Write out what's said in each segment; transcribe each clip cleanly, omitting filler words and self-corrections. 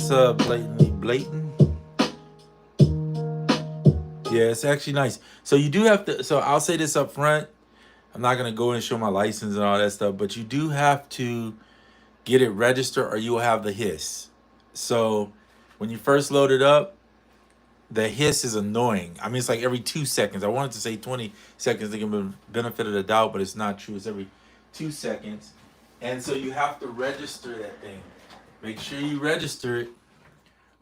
What's up, blatantly blatant? Yeah, it's actually nice. So you do have to. So I'll say this up front. I'm not gonna go and show my license and all that stuff, but you do have to get it registered, or you will have the hiss. So when you first load it up, the hiss is annoying. I mean, it's like every 2 seconds. I wanted to say 20 seconds to give them benefit of the doubt, but it's not true. It's every 2 seconds, and so you have to register that thing. Make sure you register it,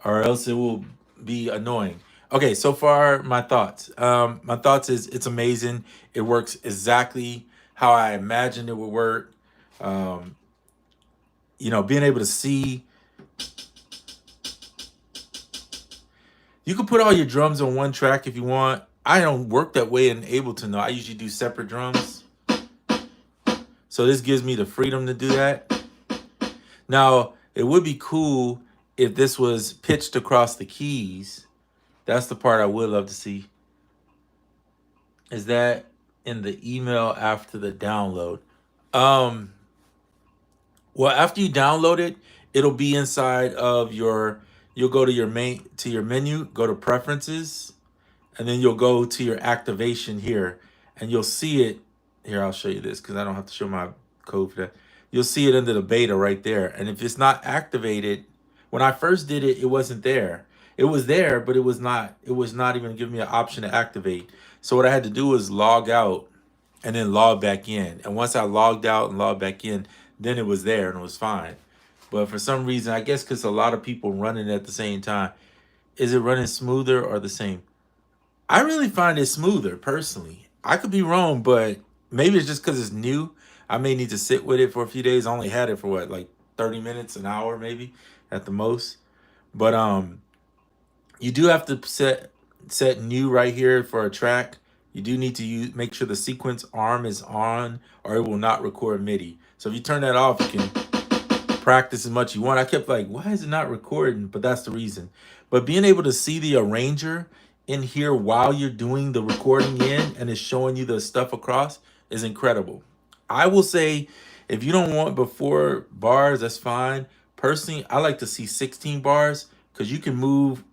or else it will be annoying. Okay, so far my thoughts. My thoughts is it's amazing. It works exactly how I imagined it would work. Um, being able to see, you can put all your drums on one track if you want. I don't work that way in Ableton though. I usually do separate drums. So this gives me the freedom to do that. Now, it would be cool if this was pitched across the keys. That's the part I would love to see. Is that in the email after the download? Um, well, after you download it, it'll be inside of your. You'll go to your menu, go to preferences, and then you'll go to your activation here, and you'll see it. Here, I'll show you this because I don't have to show my code for that. You'll see it under the beta right there, and if it's not activated, when I first did it, it wasn't there. It was there, but it was not. It was not even giving me an option to activate. So what I had to do was log out and then log back in. And once I logged out and logged back in, then it was there and it was fine. But for some reason, I guess because a lot of people running at the same time, is it running smoother or the same? I really find it smoother personally. I could be wrong, but maybe it's just because it's new. I may need to sit with it for a few days. I only had it for what, like 30 minutes, an hour maybe at the most. But you do have to set new right here for a track. You do need to make sure the sequence arm is on, or it will not record MIDI. So if you turn that off, you can practice as much as you want. I kept like, why is it not recording? But that's the reason. But being able to see the arranger in here while you're doing the recording in and it's showing you the stuff across is incredible. I will say, if you don't want before bars, that's fine. Personally, I like to see 16 bars because you can move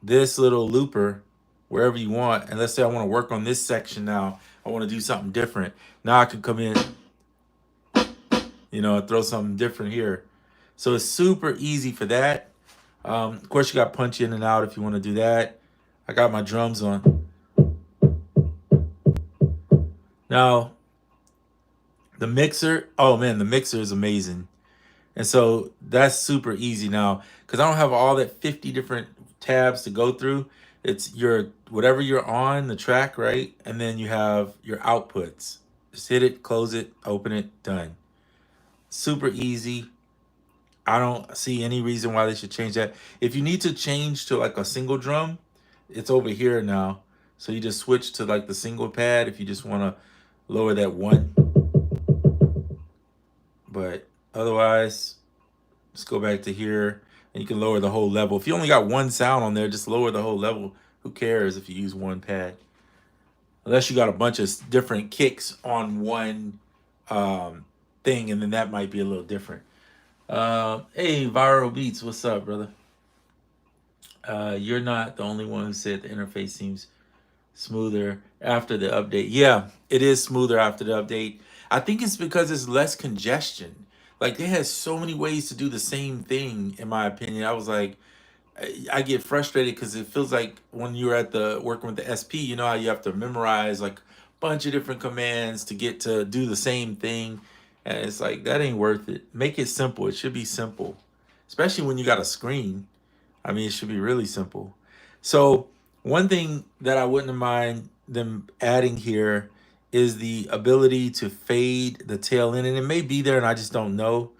this little looper wherever you want. And let's say I want to work on this section now. I want to do something different. Now I can come in, throw something different here. So it's super easy for that. Of course, you got punch in and out if you want to do that. I got my drums on. Now, the mixer, oh man, the mixer is amazing. And so that's super easy now because I don't have all that 50 different tabs to go through. It's your whatever you're on the track, right? And then you have your outputs. Just hit it, close it, open it, done. Super easy. I don't see any reason why they should change that. If you need to change to like a single drum, it's over here now. So you just switch to like the single pad if you just want to lower that one. But otherwise, just go back to here and you can lower the whole level. If you only got one sound on there, just lower the whole level. Who cares if you use one pad? Unless you got a bunch of different kicks on one thing, and then that might be a little different. Hey, Viral Beats, what's up, brother? You're not the only one who said the interface seems smoother after the update. Yeah, it is smoother after the update. I think it's because it's less congestion. Like they had so many ways to do the same thing, in my opinion. I was like, I get frustrated because it feels like when you're at the working with the SP, you know how you have to memorize like a bunch of different commands to get to do the same thing. And it's like that ain't worth it. Make it simple. It should be simple. Especially when you got a screen. I mean, it should be really simple. So one thing that I wouldn't mind them adding here is the ability to fade the tail end. And it may be there and I just don't know.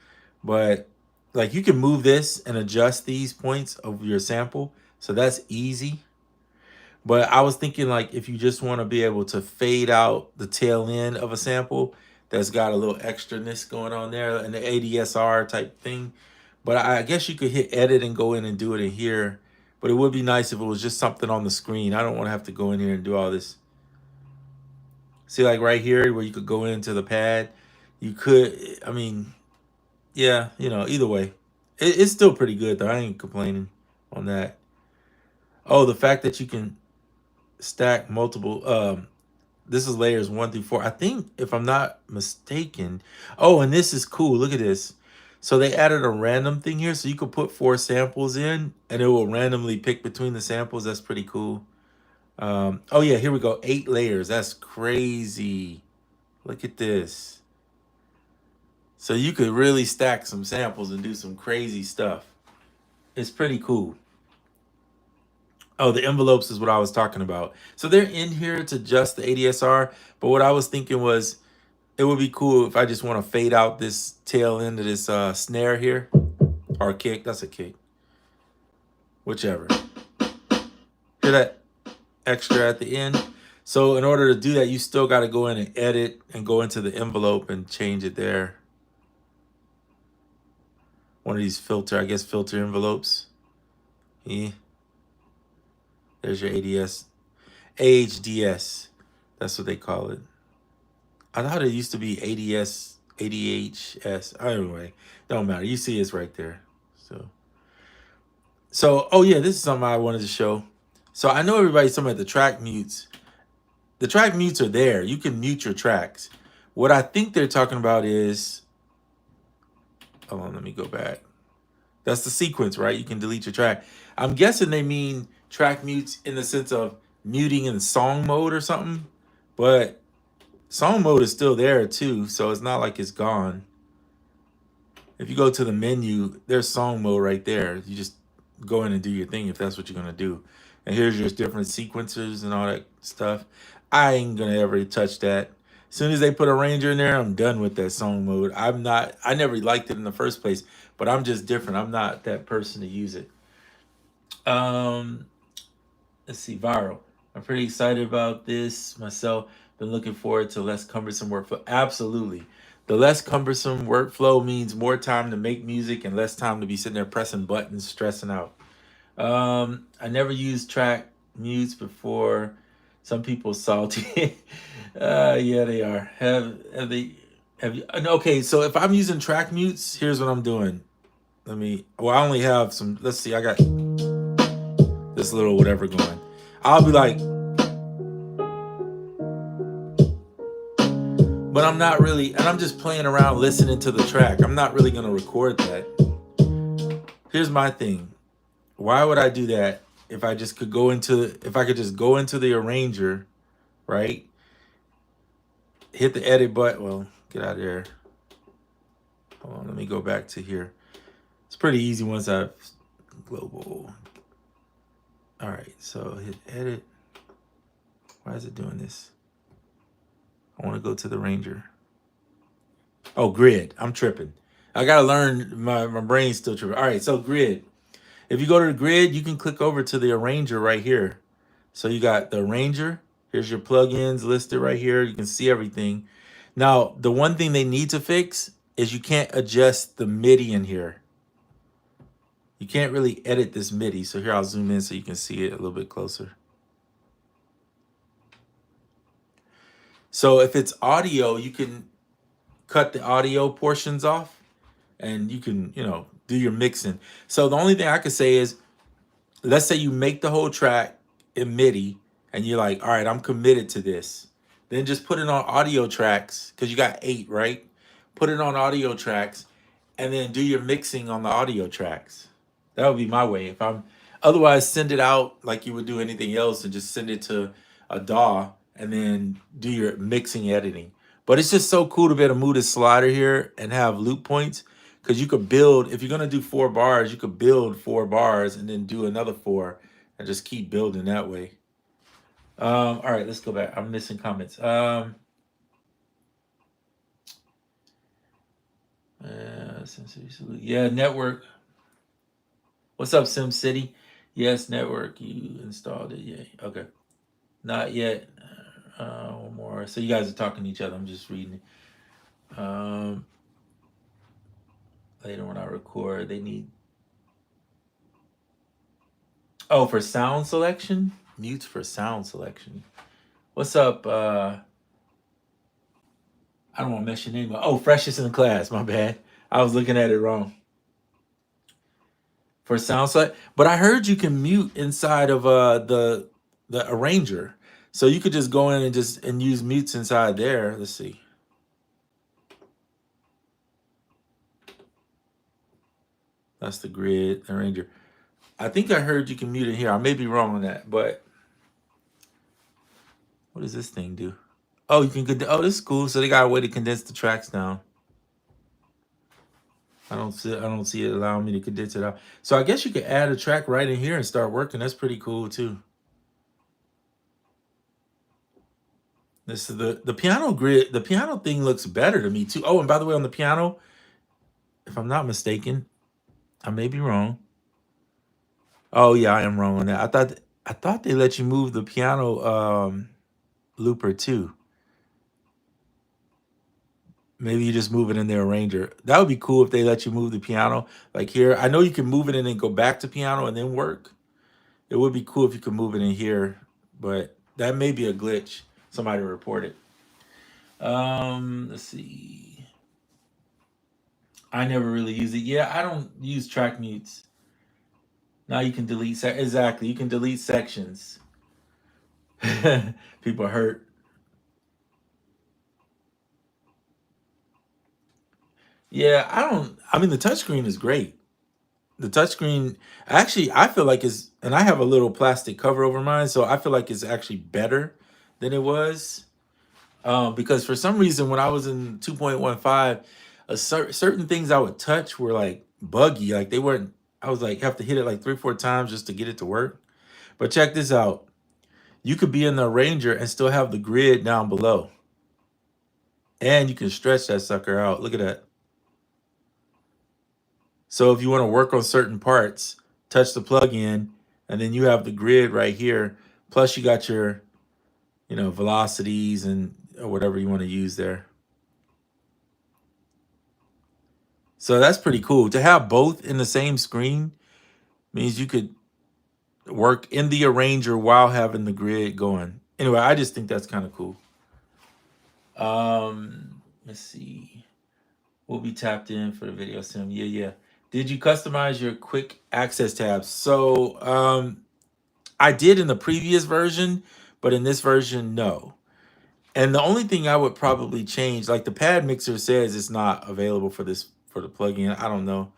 But like you can move this and adjust these points of your sample. So that's easy. But I was thinking like if you just want to be able to fade out the tail end of a sample that's got a little extraness going on there and the ADSR type thing. But I guess you could hit edit and go in and do it in here. But it would be nice if it was just something on the screen. I don't want to have to go in here and do all this. See, like right here where you could go into the pad. You could, I mean, yeah, either way. It's still pretty good though. I ain't complaining on that. Oh, the fact that you can stack multiple. This is layers 1 through 4. I think if I'm not mistaken. Oh, and this is cool. Look at this. So they added a random thing here, so you could put 4 samples in, and it will randomly pick between the samples. That's pretty cool. Oh yeah, here we go. 8 layers. That's crazy. Look at this. So you could really stack some samples and do some crazy stuff. It's pretty cool. Oh, the envelopes is what I was talking about. So they're in here to adjust the ADSR, but what I was thinking was it would be cool if I just want to fade out this tail end of this snare here, or kick. That's a kick. Whichever. Hear that extra at the end? So in order to do that, you still got to go in and edit and go into the envelope and change it there. One of these filter envelopes. Yeah. There's your AHDS. That's what they call it. I thought it used to be ADHS. Anyway, don't matter. You see it's right there. So oh yeah, this is something I wanted to show. So I know everybody's talking about the track mutes. The track mutes are there. You can mute your tracks. What I think they're talking about is, hold on, let me go back. That's the sequence, right? You can delete your track. I'm guessing they mean track mutes in the sense of muting in song mode or something. But song mode is still there too, so it's not like it's gone. If you go to the menu, there's song mode right there. You just go in and do your thing if that's what you're gonna do. And here's your different sequencers and all that stuff. I ain't gonna ever touch that. As soon as they put a ranger in there, I'm done with that song mode. I never liked it in the first place, but I'm just different. I'm not that person to use it. Um, let's see, viral. I'm pretty excited about this myself. Been looking forward to less cumbersome workflow. Absolutely. The less cumbersome workflow means more time to make music and less time to be sitting there pressing buttons, stressing out. I never used track mutes before. Some people salty. Yeah, they are. Have you? Okay, so if I'm using track mutes, here's what I'm doing. Well, I only have some. Let's see. I got this little whatever going. I'll be like, but I'm not really, and I'm just playing around listening to the track. I'm not really gonna record that. Here's my thing. Why would I do that if I just could go into, if I could just go into the arranger, right? Hit the edit button. Well, get out of there. Hold on, let me go back to here. It's pretty easy once I've global. All right, so hit edit. Why is it doing this? I want to go to the Ranger. Oh, grid. I'm tripping. I got to learn. My brain's still tripping. All right, so grid. If you go to the grid, you can click over to the arranger right here. So you got the arranger. Here's your plugins listed right here. You can see everything. Now, the one thing they need to fix is you can't adjust the MIDI in here. You can't really edit this MIDI. So here, I'll zoom in so you can see it a little bit closer. So if it's audio, you can cut the audio portions off and you can, do your mixing. So the only thing I could say is, let's say you make the whole track in MIDI and you're like, all right, I'm committed to this. Then just put it on audio tracks because you got 8, right? Put it on audio tracks and then do your mixing on the audio tracks. That would be my way. Otherwise, send it out like you would do anything else and just send it to a DAW and then do your mixing editing. But it's just so cool to be able to move this slider here and have loop points because you could build, if you're going to do 4 bars, you could build 4 bars and then do another 4 and just keep building that way. All right, let's go back. I'm missing comments. Yeah, network. What's up, SimCity? Yes, network. You installed it. Yeah. Okay. Not yet. One more. So you guys are talking to each other. I'm just reading it. Later when I record, they need. Oh, for sound selection? Mutes for sound selection. What's up? I don't want to mess your name up. Oh, freshest in the class. My bad. I was looking at it wrong. for sound set. But I heard you can mute inside of the arranger. So you could just go in and just and use mutes inside there. Let's see. That's the grid arranger. I think I heard you can mute it here. I may be wrong on that, but what does this thing do? Oh, you can. Oh, this is cool. So they got a way to condense the tracks down. I don't see it allowing me to condense it out. So I guess you could add a track right in here and start working. That's pretty cool too. This is the piano grid. The piano thing looks better to me too. Oh, and by the way, on the piano, if I'm not mistaken, I may be wrong. Oh yeah, I am wrong on that. I thought they let you move the piano looper too. Maybe you just move it in the arranger. That would be cool if they let you move the piano. Like here, I know you can move it and then go back to piano and then work. It would be cool if you could move it in here, but that may be a glitch. Somebody report it. Let's see. I never really use it. Yeah, I don't use track mutes. Now you can delete exactly. You can delete sections. People hurt. Yeah, I mean, the touchscreen is great. The touchscreen, actually, I feel like is, and I have a little plastic cover over mine, so I feel like it's actually better than it was. Because for some reason, when I was in 2.15, certain things I would touch were like buggy, like they weren't. I was like have to hit it like 3-4 times just to get it to work. But check this out: you could be in the arranger and still have the grid down below, and you can stretch that sucker out. Look at that. So if you want to work on certain parts, touch the plug-in, and then you have the grid right here. Plus you got your, velocities and or whatever you want to use there. So that's pretty cool. To have both in the same screen means you could work in the arranger while having the grid going. Anyway, I just think that's kind of cool. Let's see. We'll be tapped in for the video sim. Yeah. Did you customize your quick access tabs? So I did in the previous version, but in this version, no. And the only thing I would probably change, like the pad mixer says it's not available for the plugin. I don't know.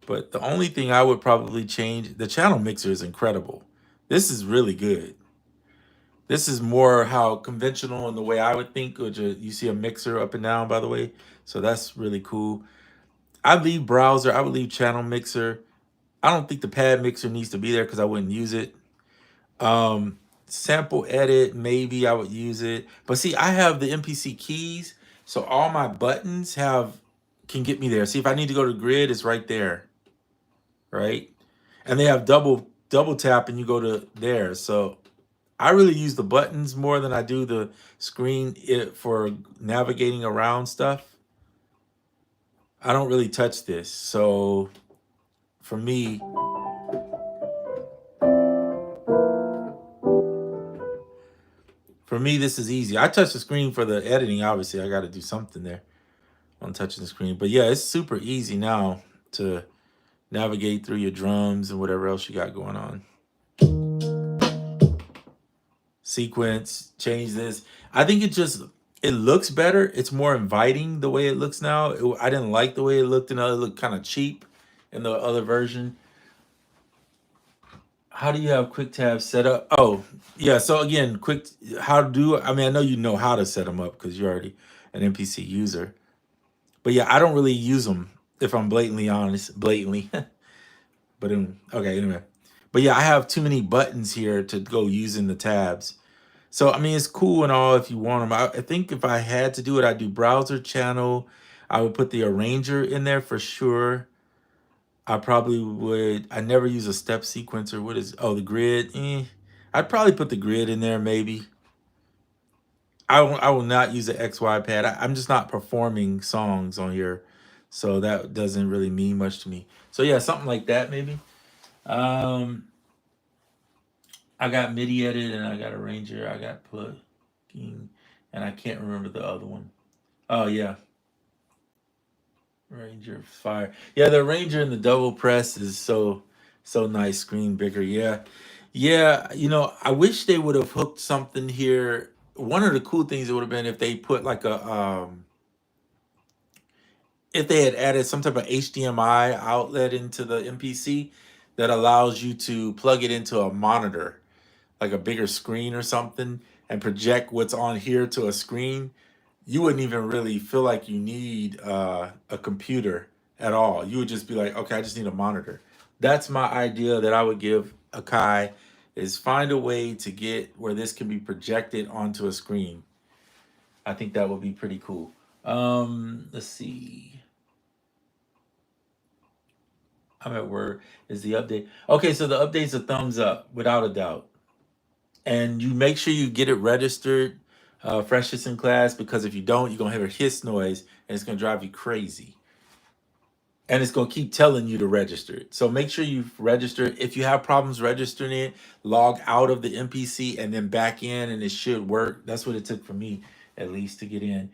But the only thing I would probably change, the channel mixer is incredible. This is really good. This is more how conventional in the way I would think, which you see a mixer up and down, by the way. So that's really cool. I'd leave browser. I would leave channel mixer. I don't think the pad mixer needs to be there because I wouldn't use it. Sample edit, maybe I would use it. But see, I have the MPC keys. So all my buttons can get me there. See, if I need to go to grid, it's right there. Right? And they have double tap and you go to there. So I really use the buttons more than I do the screen for navigating around stuff. I don't really touch this. So for me, this is easy. I touch the screen for the editing. Obviously, I got to do something there on touching the screen. But yeah, it's super easy now to navigate through your drums and whatever else you got going on. Sequence, change this. I think it looks better. It's more inviting the way it looks now. I didn't like the way it looked, and it looked kind of cheap in the other version. How do you have quick tabs set up? Oh, yeah. So again, I mean, I know you know how to set them up because you're already an MPC user. But yeah, I don't really use them if I'm blatantly honest. Blatantly. But okay, anyway. But yeah, I have too many buttons here to go using the tabs. So, I mean, it's cool and all if you want them. I think if I had to do it, I'd do browser channel. I would put the arranger in there for sure. I probably would. I never use a step sequencer. What is, the grid? I'd probably put the grid in there maybe. I will not use the XY pad. I'm just not performing songs on here. So that doesn't really mean much to me. So yeah, something like that maybe. I got MIDI edit and I got arranger. I got plugin and I can't remember the other one. Oh yeah. Ranger fire. Yeah, the Ranger and the double press is so nice. Screen bigger. Yeah, yeah. You know, I wish they would have hooked something here. One of the cool things it would have been if they put like a if they had added some type of HDMI outlet into the MPC that allows you to plug it into a monitor, like a bigger screen or something, and project what's on here to a screen. You wouldn't even really feel like you need a computer at all. You would just be like, okay, I just need a monitor. That's my idea that I would give Akai, is find a way to get where this can be projected onto a screen. I think that would be pretty cool. Let's see. I'm at work. Is the update okay? So the update's a thumbs up without a doubt, and you make sure you get it registered, freshest in class, because if you don't, you're gonna have a hiss noise and it's gonna drive you crazy. And it's gonna keep telling you to register it. So make sure you register it. If you have problems registering it, log out of the MPC and then back in, and it should work. That's what it took for me, at least, to get in.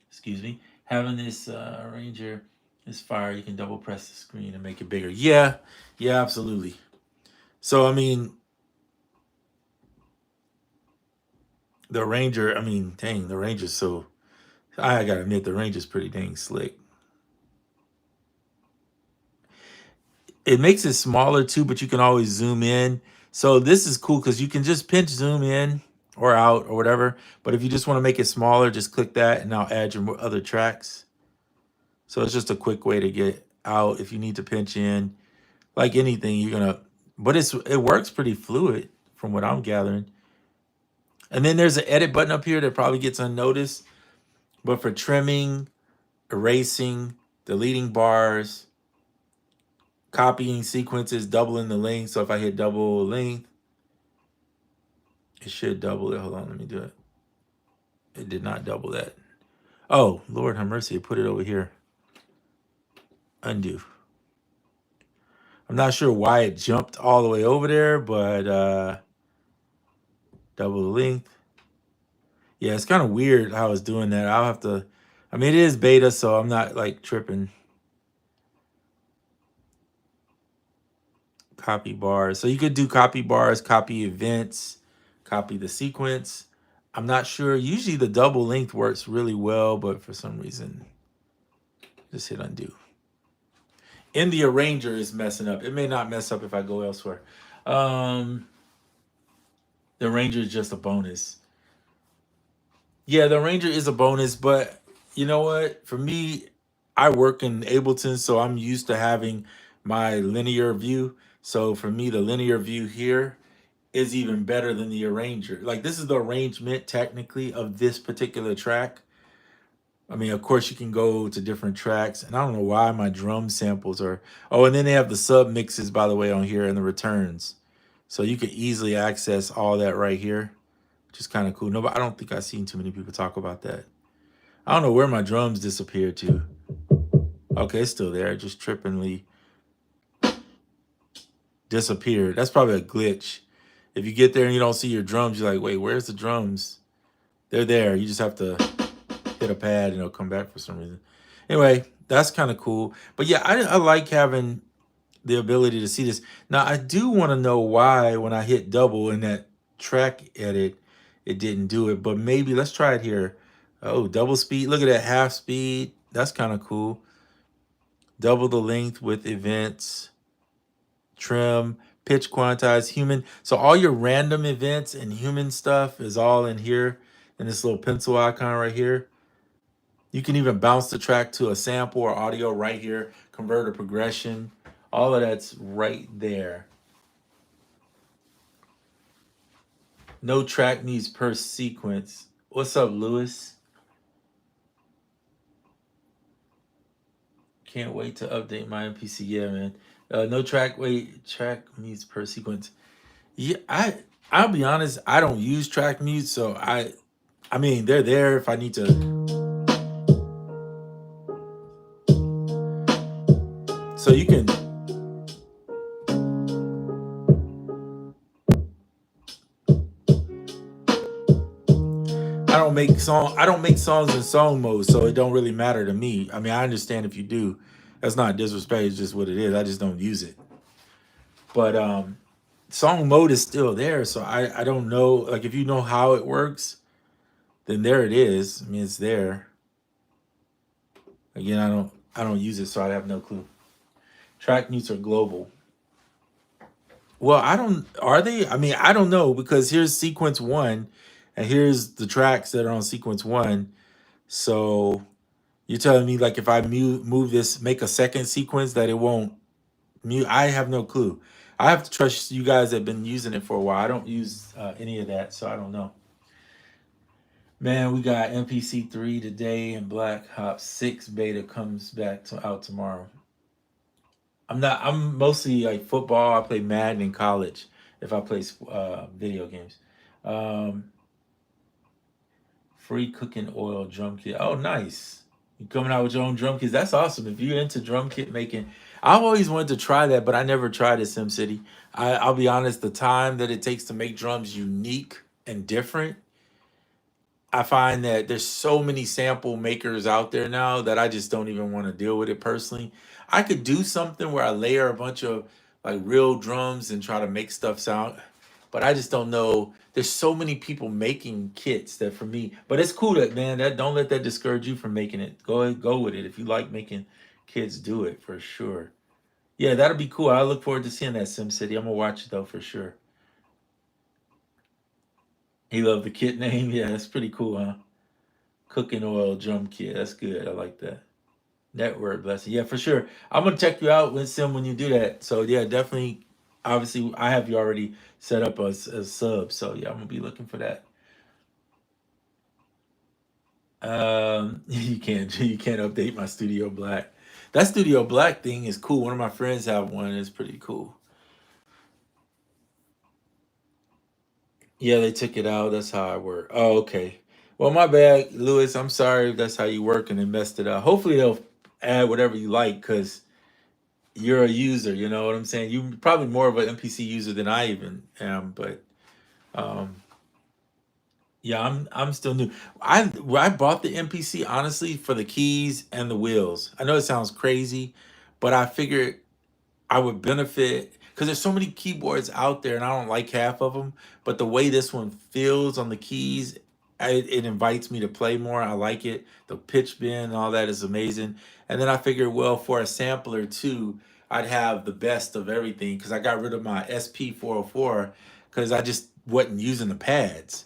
Excuse me. Having this Ranger is fire. You can double press the screen and make it bigger. Yeah, yeah, absolutely. So I mean, the Ranger. I mean, dang, the Ranger's so. I gotta admit, the Ranger's pretty dang slick. It makes it smaller too, but you can always zoom in. So this is cool because you can just pinch zoom in or out or whatever. But if you just want to make it smaller, just click that and now add your other tracks. So it's just a quick way to get out if you need to pinch in. Like anything, you're gonna, but it works pretty fluid from what I'm gathering. And then there's an edit button up here that probably gets unnoticed. But for trimming, erasing, deleting bars, copying sequences, doubling the length. So if I hit double length, it should double it. Hold on, let me do it. It did not double that. Oh, Lord have mercy. It put it over here. Undo. I'm not sure why it jumped all the way over there, but double the length. Yeah, it's kind of weird how it's doing that. I'll have to, I mean, it is beta, so I'm not like tripping. Copy bars. So you could do copy bars, copy events, copy the sequence. I'm not sure. Usually the double length works really well, but for some reason, just hit undo. And the arranger is messing up. It may not mess up if I go elsewhere. The arranger is just a bonus. Yeah, the arranger is a bonus, but you know what? For me, I work in Ableton, so I'm used to having my linear view. So for me, the linear view here is even better than the arranger. Like this is the arrangement technically of this particular track. I mean, of course you can go to different tracks, and I don't know why my drum samples are. Oh, and then they have the sub mixes, by the way, on here and the returns. So you can easily access all that right here, which is kind of cool. No, but I don't think I've seen too many people talk about that. I don't know where my drums disappeared to. Okay, it's still there, just trippingly disappeared. That's probably a glitch. If you get there and you don't see your drums, you're like, wait, where's the drums? They're there. You just have to hit a pad and it'll come back for some reason. Anyway, that's kind of cool. But yeah, I like having the ability to see this. Now, I do want to know why when I hit double in that track edit, it didn't do it. But maybe let's try it here. Oh, double speed. Look at that, half speed. That's kind of cool. Double the length with events, trim, pitch quantize, human. So all your random events and human stuff is all in here in this little pencil icon right here. You can even bounce the track to a sample or audio right here, convert a progression. All of that's right there. No track needs per sequence. What's up, Lewis? Can't wait to update my MPC. Yeah, man. No track needs per sequence. Yeah, I'll be honest, I don't use track mute, so I mean they're there if I need to. So you can. I don't I don't make songs in song mode, so it don't really matter to me. I mean, I understand if you do. That's not disrespect, it's just what it is. I just don't use it. But song mode is still there, so I don't know, like if you know how it works, then there it is. I mean, it's there. Again, I don't use it, so I have no clue. Track mutes are global. Well, I don't are they? I mean, I don't know because here's sequence 1 and here's the tracks that are on sequence 1. So you're telling me like if I move this, make a second sequence that it won't mute? I have no clue. I have to trust you guys that have been using it for a while. I don't use any of that, so I don't know. Man, we got MPC 3 today and Black Ops 6 beta comes back out tomorrow. I'm mostly like football. I play Madden in college if I play video games. Um, Free cooking oil drum kit. Oh, nice. You coming out with your own drum kits. That's awesome. If you're into drum kit making, I've always wanted to try that, but I never tried it, SimCity. I'll be honest, the time that it takes to make drums unique and different, I find that there's so many sample makers out there now that I just don't even want to deal with it personally. I could do something where I layer a bunch of like real drums and try to make stuff sound, but I just don't know. There's so many people making kits that for me, but it's cool that man, that don't let that discourage you from making it. Go ahead, go with it. If you like making kits, do it for sure. Yeah, that'll be cool. I look forward to seeing that SimCity. I'm gonna watch it though for sure. He loved the kit name. Yeah, that's pretty cool, huh? Cooking oil drum kit. That's good. I like that. Network blessing. Yeah, for sure. I'm gonna check you out with Sim when you do that. So yeah, definitely. Obviously, I have you already set up as sub. So yeah, I'm gonna be looking for that. You can't update my Studio Black. That Studio Black thing is cool. One of my friends have one. It's pretty cool. Yeah, they took it out. That's how I work. Oh, okay. Well, my bad, Lewis. I'm sorry if that's how you work and they messed it up. Hopefully they'll add whatever you like because you're a user. You know what I'm saying? You're probably more of an MPC user than I even am. But um, yeah, I'm still new. I bought the MPC honestly for the keys and the wheels. I know it sounds crazy, but I figured I would benefit because there's so many keyboards out there and I don't like half of them. But the way this one feels on the keys, it invites me to play more. I like it. The pitch bend and all that is amazing. And then I figured, well, for a sampler too, I'd have the best of everything because I got rid of my SP404 because I just wasn't using the pads.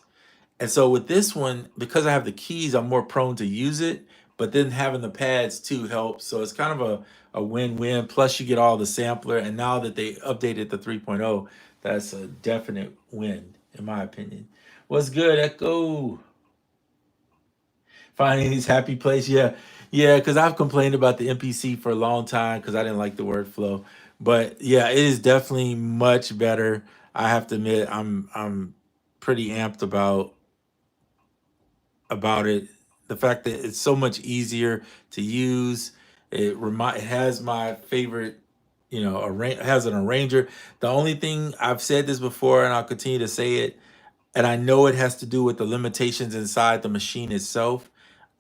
And so with this one, because I have the keys, I'm more prone to use it. But then having the pads too helps. So it's kind of a win-win. Plus you get all the sampler. And now that they updated the 3.0, that's a definite win, in my opinion. What's good, Echo? Finding his happy place. Yeah. Yeah, because I've complained about the MPC for a long time because I didn't like the workflow. But yeah, it is definitely much better. I have to admit, I'm pretty amped about it. The fact that it's so much easier to use. It has my favorite, it has an arranger. The only thing I've said this before, and I'll continue to say it, and I know it has to do with the limitations inside the machine itself.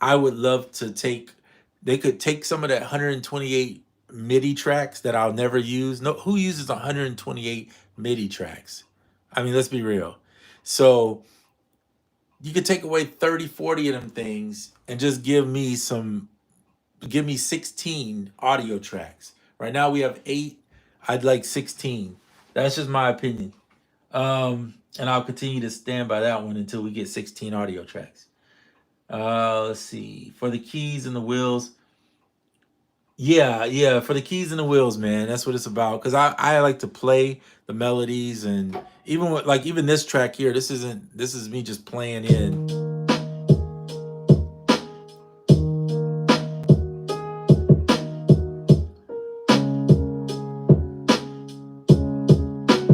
I would love to they could take some of that 128 MIDI tracks that I'll never use. No, who uses 128 MIDI tracks? I mean, let's be real. So you could take away 30, 40 of them things and just give me 16 audio tracks. Right now we have 8. I'd like 16. That's just my opinion. And I'll continue to stand by that one until we get 16 audio tracks. Let's see. For the keys and the wheels. Yeah, yeah, for the keys and the wheels, man. That's what it's about. Cause I like to play the melodies and even with like even this track here, this is me just playing in.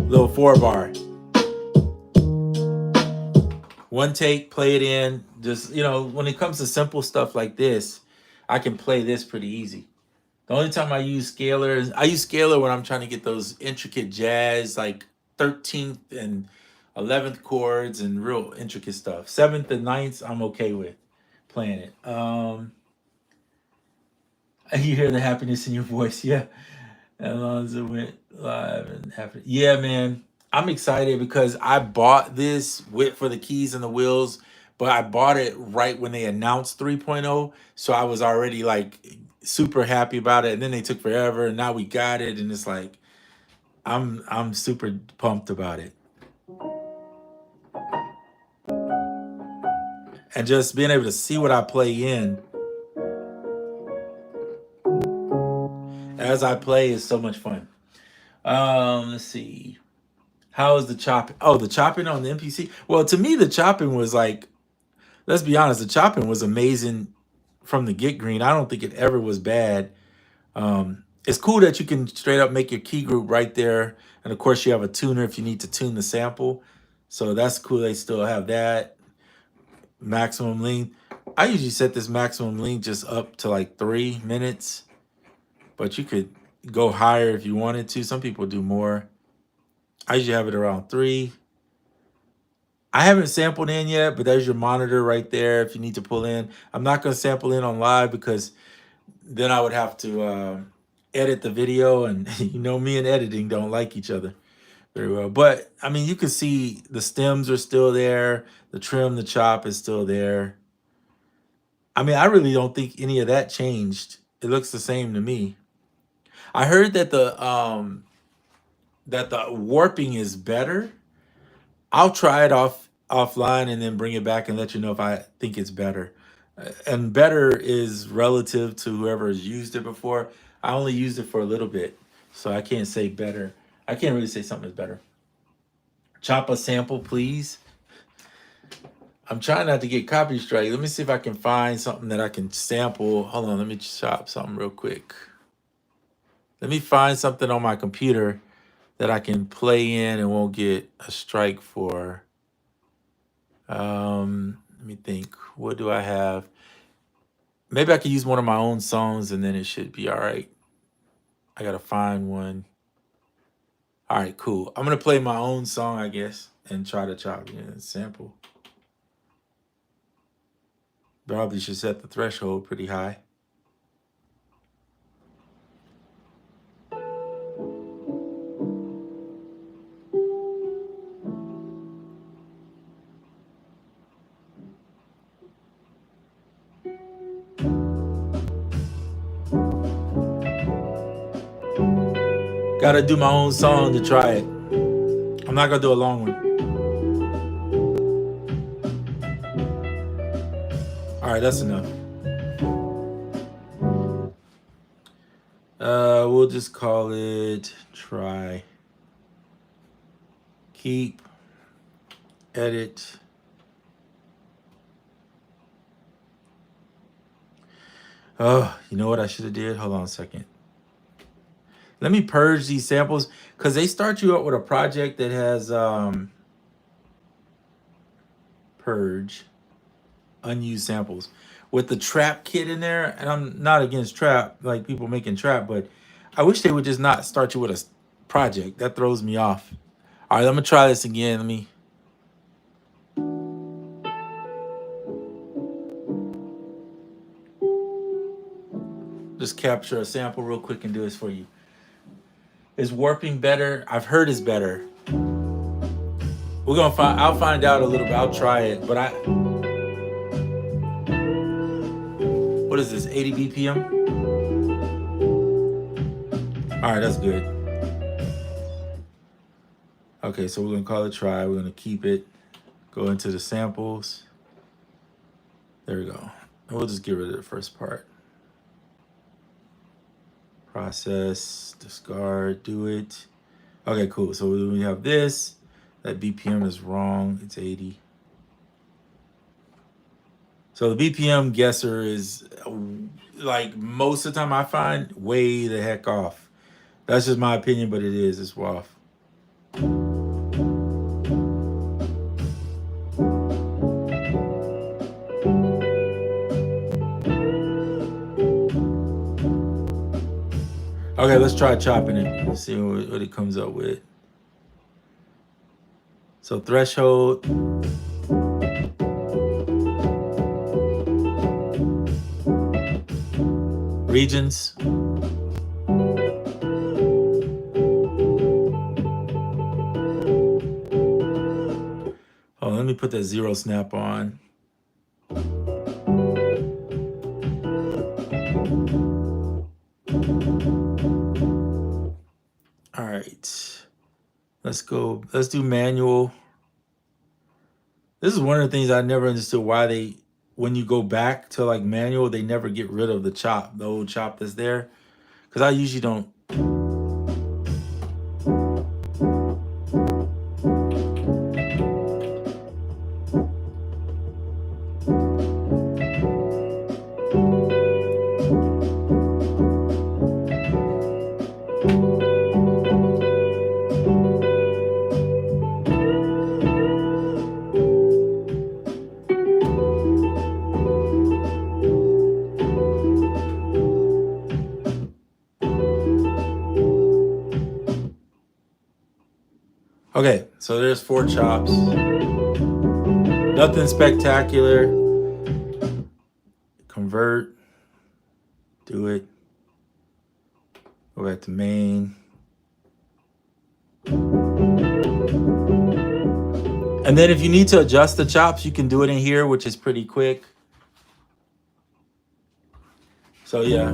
Little 4-bar. One take, play it in. Just, when it comes to simple stuff like this, I can play this pretty easy. The only time I use scalar when I'm trying to get those intricate jazz, like 13th and 11th chords and real intricate stuff. 7th and 9th, I'm okay with playing it. You hear the happiness in your voice, yeah. Alonzo went live and happy. Yeah, man, I'm excited because I bought this with for the keys and the wheels, but I bought it right when they announced 3.0, so I was already like super happy about it. And then they took forever, and now we got it, and it's like I'm super pumped about it. And just being able to see what I play in as I play is so much fun. Let's see. How is the chopping? Oh, the chopping on the MPC. Well, to me, the chopping was like, let's be honest, the chopping was amazing from the get green. I don't think it ever was bad. It's cool that you can straight up make your key group right there. And of course, you have a tuner if you need to tune the sample. So that's cool. They still have that. Maximum length. I usually set this maximum length just up to like 3 minutes, but you could go higher if you wanted to. Some people do more. I usually have it around 3. I haven't sampled in yet, but there's your monitor right there if you need to pull in. I'm not going to sample in on live because then I would have to edit the video, and you know me and editing don't like each other very well. But I mean, you can see the stems are still there. The trim, the chop is still there. I mean, I really don't think any of that changed. It looks the same to me. I heard that the warping is better. I'll try it offline and then bring it back and let you know if I think it's better. And better is relative to whoever has used it before. I only used it for a little bit, so I can't say better. I can't really say something is better. Chop a sample, please. I'm trying not to get copy strike. Let me see if I can find something that I can sample. Hold on, let me chop something real quick. Let me find something on my computer that I can play in and won't get a strike for. Let me think. What do I have? Maybe I could use one of my own songs and then it should be all right. I gotta find one. All right, cool. I'm gonna play my own song, I guess, and try to chop in a sample. Probably should set the threshold pretty high. Gotta do my own song to try it. I'm not gonna do a long one. All right, that's enough. We'll just call it try. Keep. Edit. Oh, you know what I should have did? Hold on a second. Let me purge these samples because they start you up with a project that has purge unused samples with the trap kit in there. And I'm not against trap, like people making trap, but I wish they would just not start you with a project. That throws me off. All right, I'm gonna try this again. Let me. Just capture a sample real quick and do this for you. Is warping better? I've heard it's better. We're gonna find. I'll find out a little bit. I'll try it. But what is this? 80 BPM. All right, that's good. Okay, so we're gonna call it try. We're gonna keep it. Go into the samples. There we go. And we'll just get rid of the first part. Process, discard, do it. Okay, cool. So we have this. That BPM is wrong. It's 80. So the BPM guesser is, like, most of the time I find, way the heck off. That's just my opinion, but it is. It's off. Okay, let's try chopping it. Let's see what it comes up with. So threshold. Regions. Oh, let me put that zero snap on. All right. Let's go. Let's do manual. This is one of the things I never understood why they, when you go back to like manual, they never get rid of the chop, the old chop that's there. Because I usually don't. Okay, so there's 4 chops. Nothing spectacular. Convert. Do it. Go back to main. And then if you need to adjust the chops, you can do it in here, which is pretty quick. So yeah.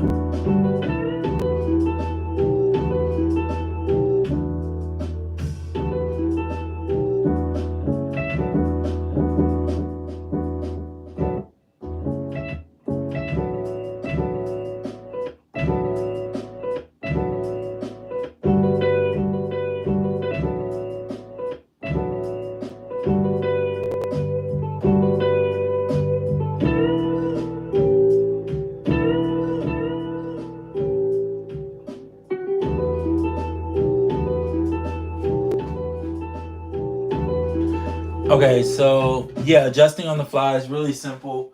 Okay, so yeah, adjusting on the fly is really simple.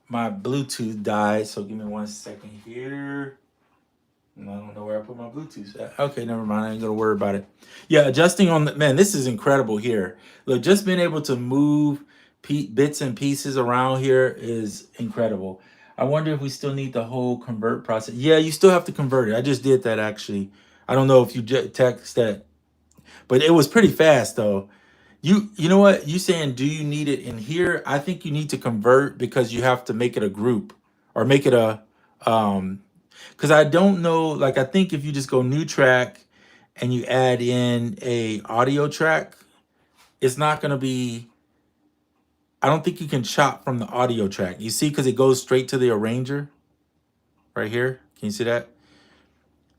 My Bluetooth died, so give me 1 second here. And I don't know where I put my Bluetooth at. Okay, never mind. I ain't gonna worry about it. Yeah, adjusting on the, man, this is incredible here. Look, just being able to move bits and pieces around here is incredible. I wonder if we still need the whole convert process. Yeah, you still have to convert it. I just did that actually. I don't know if you text that, but it was pretty fast though. You know what? You saying do you need it in here? I think you need to convert because you have to make it a group or make it a because I don't know, like I think if you just go new track and you add in a audio track, it's not gonna be, I don't think you can chop from the audio track. You see, because it goes straight to the arranger right here. Can you see that?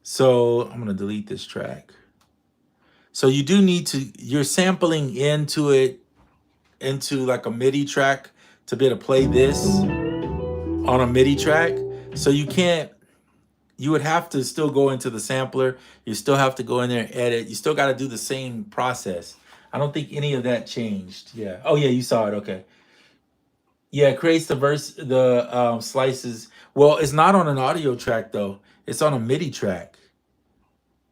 So I'm gonna delete this track. So you do need to, you're sampling into it, into like a MIDI track to be able to play this on a MIDI track. So you can't, you would have to still go into the sampler. You still have to go in there and edit. You still got to do the same process. I don't think any of that changed. Yeah. Oh yeah, you saw it. Okay. Yeah, it creates the slices. Well, it's not on an audio track though. It's on a MIDI track.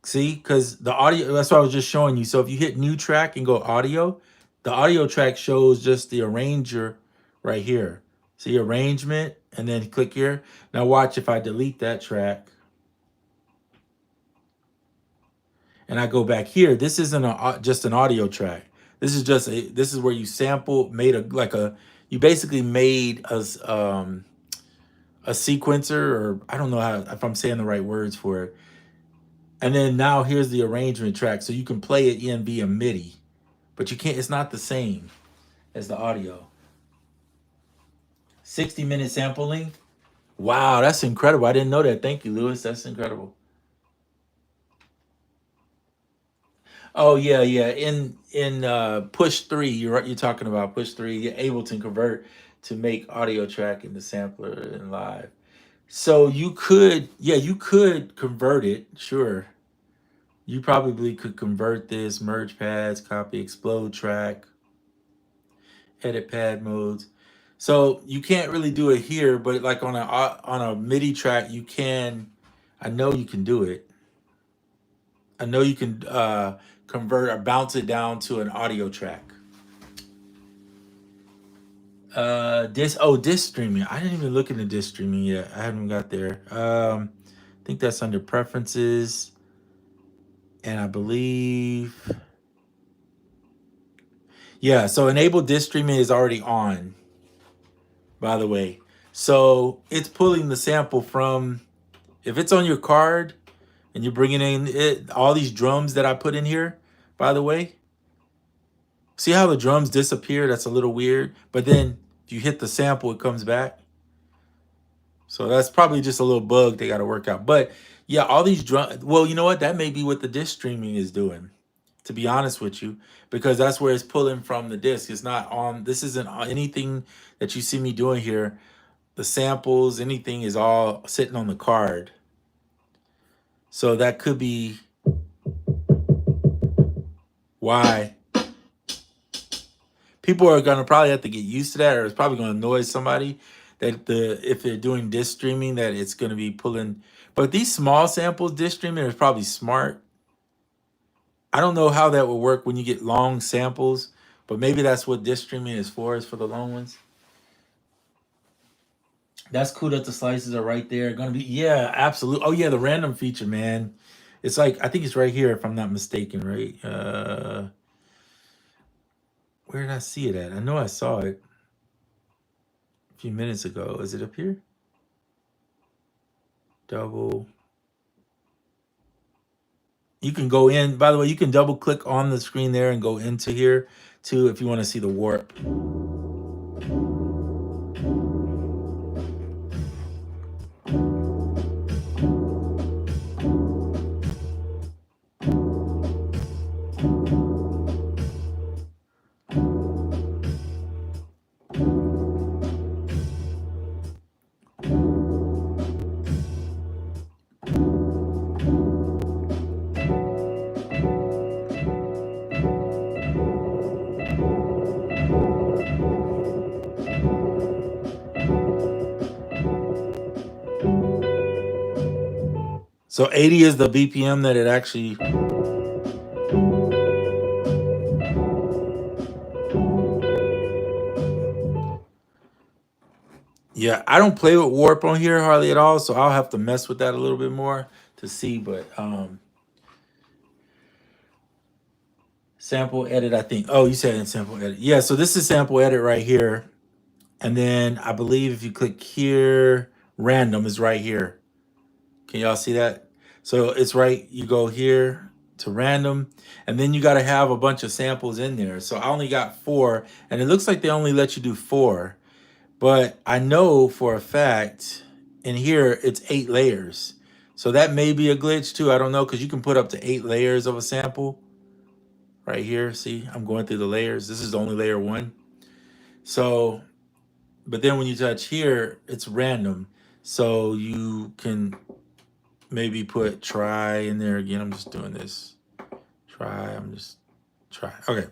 See, because the audio, that's what I was just showing you. So if you hit new track and go audio, the audio track shows just the arranger right here. See arrangement and then click here. Now watch if I delete that track and I go back here. This isn't just an audio track. This is just this is where you sample, made you basically made a sequencer, or I don't know how, if I'm saying the right words for it. And then now here's the arrangement track. So you can play it in via MIDI, but you can't, it's not the same as the audio. 60-minute sample length. Wow, that's incredible. I didn't know that. Thank you, Lewis. That's incredible. Oh yeah, yeah. In push 3, you're talking about push 3, you're able to convert to make audio track in the sampler and live. So you could, yeah, you could convert it, sure. You probably could convert this, merge pads, copy, explode track, edit pad modes. So you can't really do it here, but like on a MIDI track, you can. I know you can do it. I know you can convert or bounce it down to an audio track. Disc streaming. I didn't even look into disc streaming yet. I haven't got there. I think that's under preferences. And I believe, yeah, so enable disc streaming is already on, by the way. So it's pulling the sample from, if it's on your card and you're bringing in all these drums that I put in here, by the way, see how the drums disappear? That's a little weird. But then if you hit the sample, it comes back. So that's probably just a little bug they got to work out. But yeah, all these drums, well, you know what? That may be what the disc streaming is doing, to be honest with you, because that's where it's pulling from the disc. It's not on, this isn't on anything that you see me doing here. The samples, anything is all sitting on the card. So that could be why people are going to probably have to get used to that, or it's probably going to annoy somebody that if they're doing disc streaming, that it's going to be pulling. But these small samples, disc streaming is probably smart. I don't know how that would work when you get long samples, but maybe that's what disc streaming is for the long ones. That's cool that the slices are right there. Gonna be, yeah, absolutely. Oh yeah, the random feature, man. It's like, I think it's right here if I'm not mistaken, right? Where did I see it at? I know I saw it a few minutes ago. Is it up here? Double. You can go in, by the way, you can double click on the screen there and go into here too if you want to see the warp. So 80 is the BPM that it actually. Yeah, I don't play with warp on here hardly at all, so I'll have to mess with that a little bit more to see. But sample edit, I think. Oh, you said in sample edit. Yeah, so this is sample edit right here. And then I believe if you click here, random is right here. Can y'all see that? So it's right, you go here to random, and then you got to have a bunch of samples in there. So I only got 4, and it looks like they only let you do 4. But I know for a fact in here it's 8 layers. So that may be a glitch too. I don't know, because you can put up to 8 layers of a sample. Right here, see, I'm going through the layers. This is only layer 1. So, but then when you touch here, it's random. So you can maybe put try in there again. I'm just doing this. Try. Okay.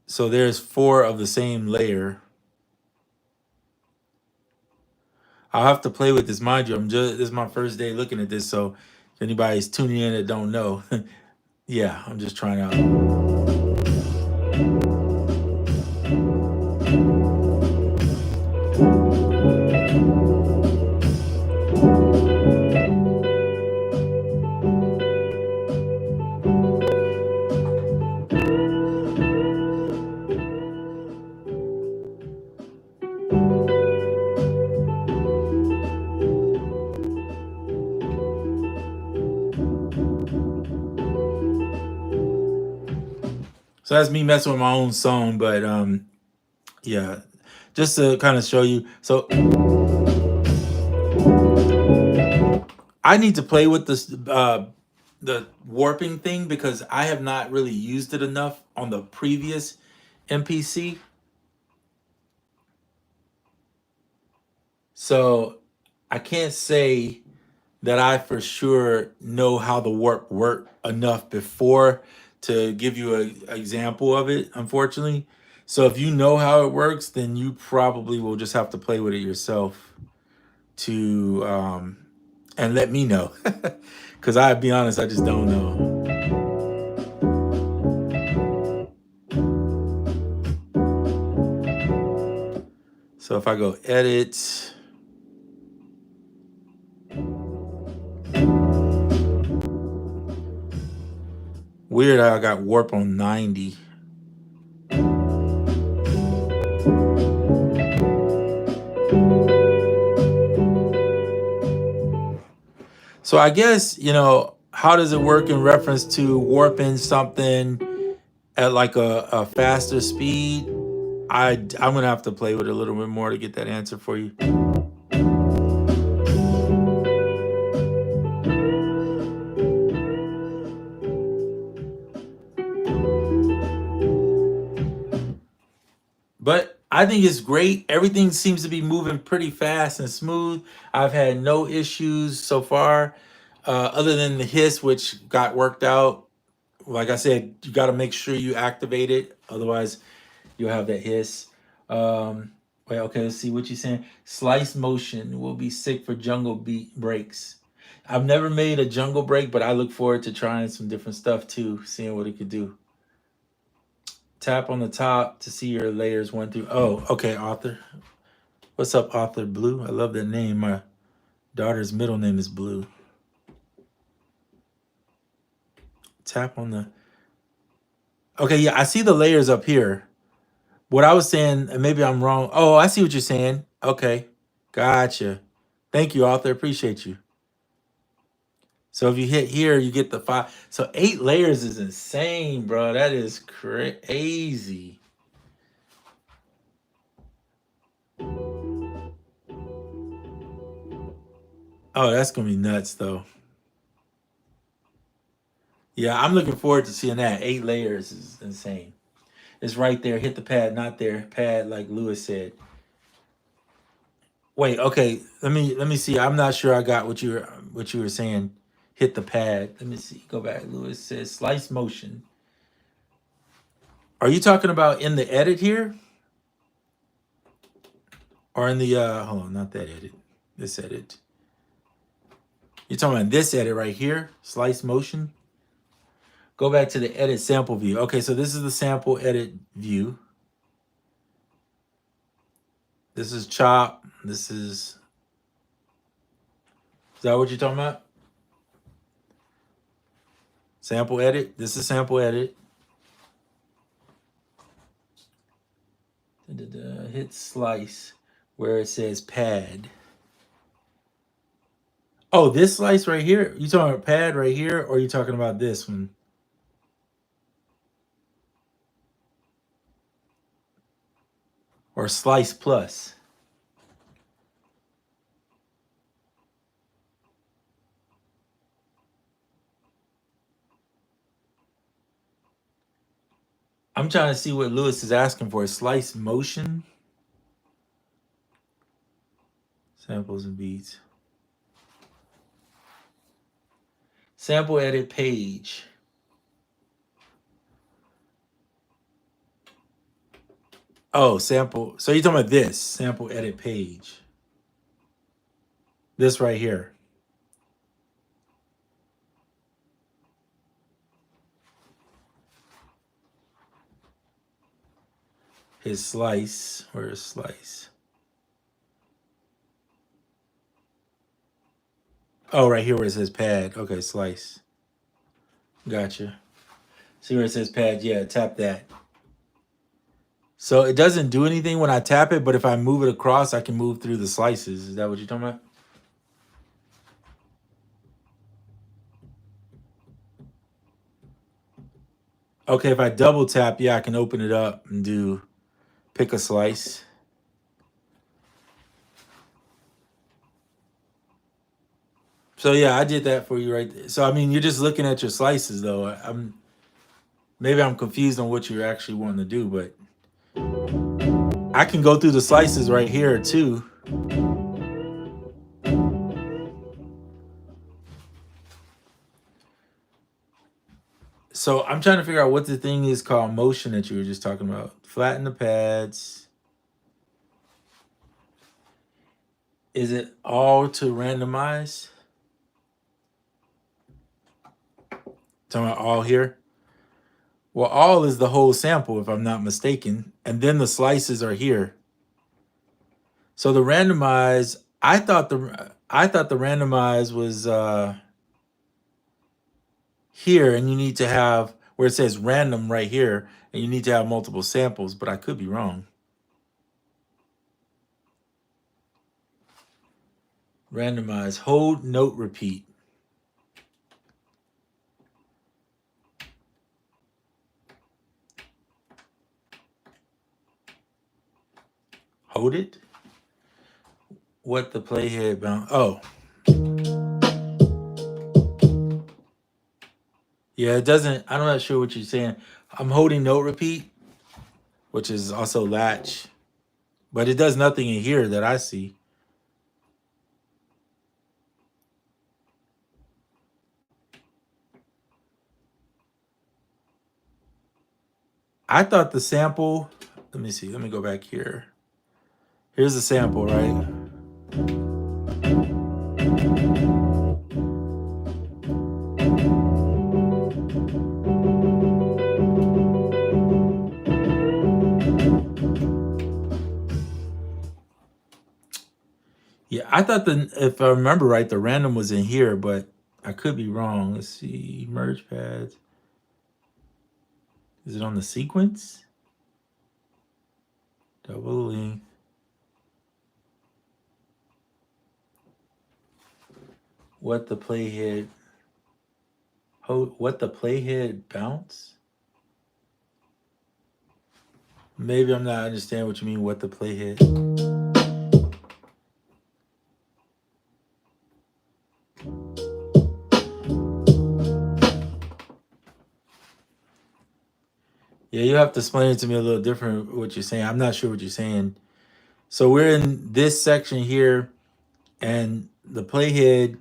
So there's 4 of the same layer. I'll have to play with this, mind you. This is my first day looking at this, so if anybody's tuning in that don't know, yeah, I'm just trying to. So that's me messing with my own song, but yeah, just to kind of show you. So I need to play with this the warping thing, because I have not really used it enough on the previous MPC. So I can't say that I for sure know how the warp worked enough before to give you an example of it, unfortunately. So if you know how it works, then you probably will just have to play with it yourself to and let me know. Because I'll be honest, I just don't know. So if I go edit, weird how I got warp on 90. So I guess, you know, how does it work in reference to warping something at like a faster speed? I'm gonna have to play with it a little bit more to get that answer for you. But I think it's great. Everything seems to be moving pretty fast and smooth. I've had no issues so far, other than the hiss, which got worked out. Like I said, you got to make sure you activate it, otherwise you'll have that hiss. Wait, okay, let's see what you're saying. Slice motion will be sick for jungle beat breaks. I've never made a jungle break, but I look forward to trying some different stuff too, seeing what it could do. Tap on the top to see your layers 1 through. Oh, okay, Author. What's up, Author Blue? I love that name. My daughter's middle name is Blue. Tap on the. Okay, yeah, I see the layers up here. What I was saying, and maybe I'm wrong. Oh, I see what you're saying. Okay, gotcha. Thank you, Author. Appreciate you. So if you hit here, you get the 5. So 8 layers is insane, bro. That is crazy. Oh, that's gonna be nuts, though. Yeah, I'm looking forward to seeing that. 8 layers is insane. It's right there. Hit the pad, not there. Pad, like Lewis said. Wait, okay. Let me see. I'm not sure I got what you were saying. Hit the pad. Let me see. Go back. Lewis says slice motion. Are you talking about in the edit here? Or in the hold on, not that edit. This edit. You're talking about this edit right here, slice motion. Go back to the edit sample view. Okay, so this is the sample edit view. This is chop. This is that what you're talking about? Sample edit. This is sample edit. Hit slice where it says pad. Oh, this slice right here? You talking about pad right here, or are you talking about this one? Or slice plus? I'm trying to see what Lewis is asking for. Slice motion? Samples and beats. Sample edit page. Oh, sample. So you're talking about this sample edit page. This right here. His slice. Where's slice? Oh, right here where it says pad. Okay, slice. Gotcha. See where it says pad? Yeah, tap that. So it doesn't do anything when I tap it, but if I move it across, I can move through the slices. Is that what you're talking about? Okay, if I double tap, yeah, I can open it up and pick a slice. So yeah, I did that for you right there. So I mean, you're just looking at your slices though. Maybe I'm confused on what you're actually wanting to do, but I can go through the slices right here too. So I'm trying to figure out what the thing is called motion that you were just talking about. Flatten the pads. Is it all to randomize? Talking about all here? Well, all is the whole sample, if I'm not mistaken. And then the slices are here. So the randomize, I thought the randomize was here, and you need to have where it says random right here, and you need to have multiple samples, but I could be wrong. Randomize, hold, note, repeat. Hold it. What the playhead bound? Oh, yeah, it doesn't. I'm not sure what you're saying. I'm holding note repeat, which is also latch, but it does nothing in here that I see. I thought the sample. Let me see. Let me go back here. Here's the sample, right? Yeah, I thought if I remember right, the random was in here, but I could be wrong. Let's see. Merge pads. Is it on the sequence? Double length. What the playhead? What the playhead bounce? Maybe I'm not understanding what you mean. What the playhead? Yeah, you have to explain it to me a little different. What you're saying? I'm not sure what you're saying. So we're in this section here, and the playhead.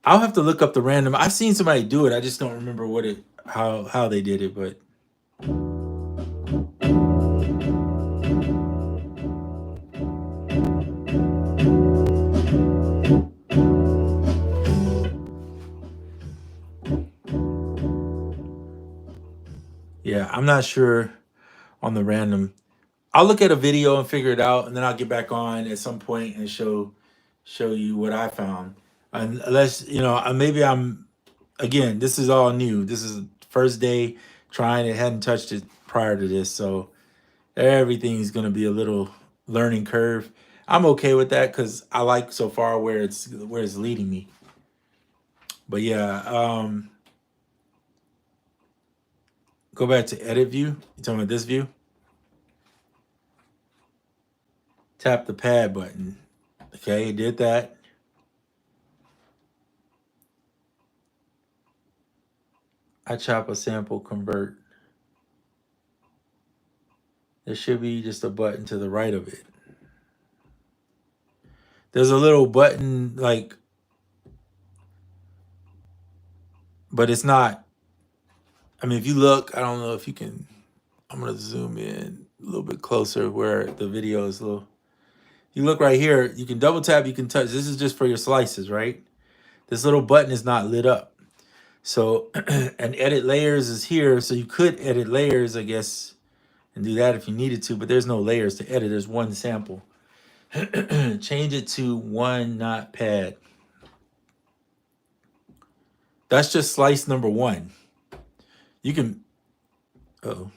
I'll have to look up the random. I've seen somebody do it. I just don't remember how they did it, but. Yeah, I'm not sure on the random. I'll look at a video and figure it out, and then I'll get back on at some point and show you what I found. Unless maybe I'm again. This is all new. This is the first day trying it. Hadn't touched it prior to this, so everything's gonna be a little learning curve. I'm okay with that because I like so far where it's leading me. But yeah, go back to edit view. You talking about this view? Tap the pad button. Okay, did that. I chop a sample, convert. There should be just a button to the right of it. There's a little button but it's not. I mean, if you look, I don't know if you can. I'm gonna zoom in a little bit closer where the video is a little. You look right here. You can double tap. You can touch. This is just for your slices, right? This little button is not lit up. So, and edit layers is here. So you could edit layers, I guess, and do that if you needed to. But there's no layers to edit. There's one sample. Change it to one, not pad. That's just slice number one. You can. Uh-oh.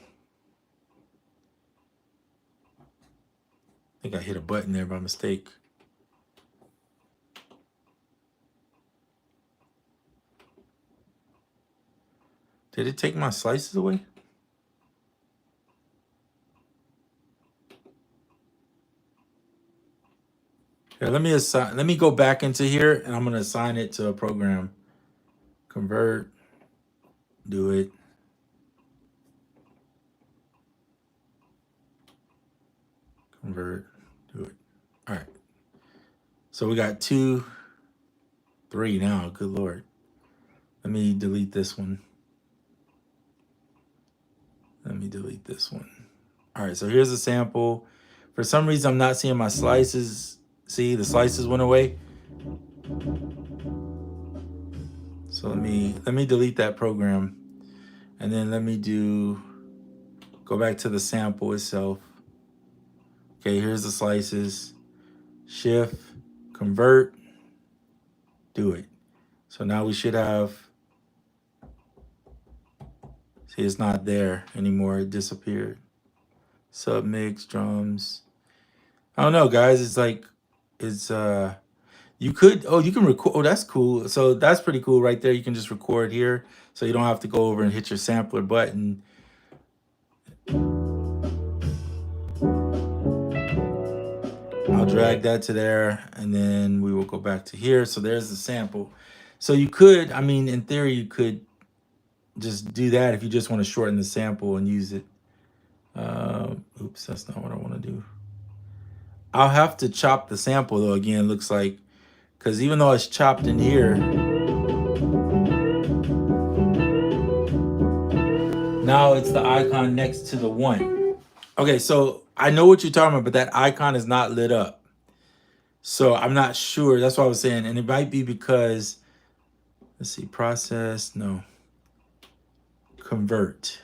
I think I hit a button there by mistake. Did it take my slices away? Here, let me go back into here and I'm gonna assign it to a program. Convert, do it. Convert, do it. All right. So we got 2, 3 now. Good Lord. Let me delete this one. Let me delete this one. All right, so here's a sample. For some reason, I'm not seeing my slices. See, the slices went away. So let me delete that program. And then let me go back to the sample itself. Okay, here's the slices. Shift, convert, do it. So now we should have, see, it's not there anymore. It disappeared. Submix, drums. I don't know, guys. It's like, it's, you could, oh, you can record. Oh, that's cool. So that's pretty cool right there. You can just record here. So you don't have to go over and hit your sampler button. I'll drag that to there, and then we will go back to here. So there's the sample. So you could, I mean, in theory, you could just do that if you just want to shorten the sample and use it. Oops, that's not what I want to do. I'll have to chop the sample though, again, looks like, because even though it's chopped in here, now it's the icon next to the 1. Okay, so I know what you're talking about, but that icon is not lit up. So I'm not sure. That's what I was saying. And it might be because, let's see, process, no. Convert.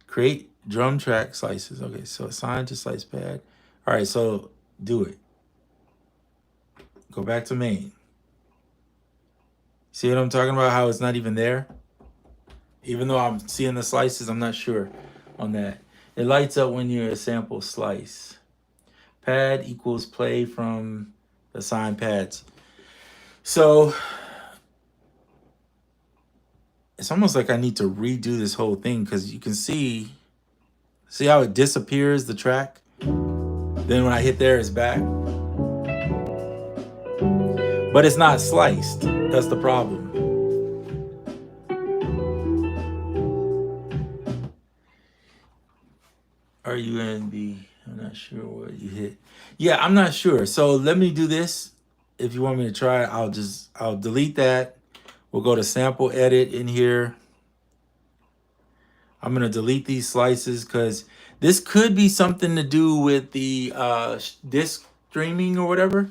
Create drum track slices. Okay, so assign to slice pad. All right, so do it. Go back to main. See what I'm talking about? How it's not even there? Even though I'm seeing the slices, I'm not sure on that. It lights up when you're a sample slice. Pad equals play from the assigned pads. So it's almost like I need to redo this whole thing because you can see how it disappears, the track? Then when I hit there, it's back. But it's not sliced. That's the problem. RUNB. I'm not sure what you hit. Yeah, I'm not sure. So let me do this. If you want me to try it, I'll delete that. We'll go to sample edit in here. I'm going to delete these slices because this could be something to do with the disc streaming or whatever.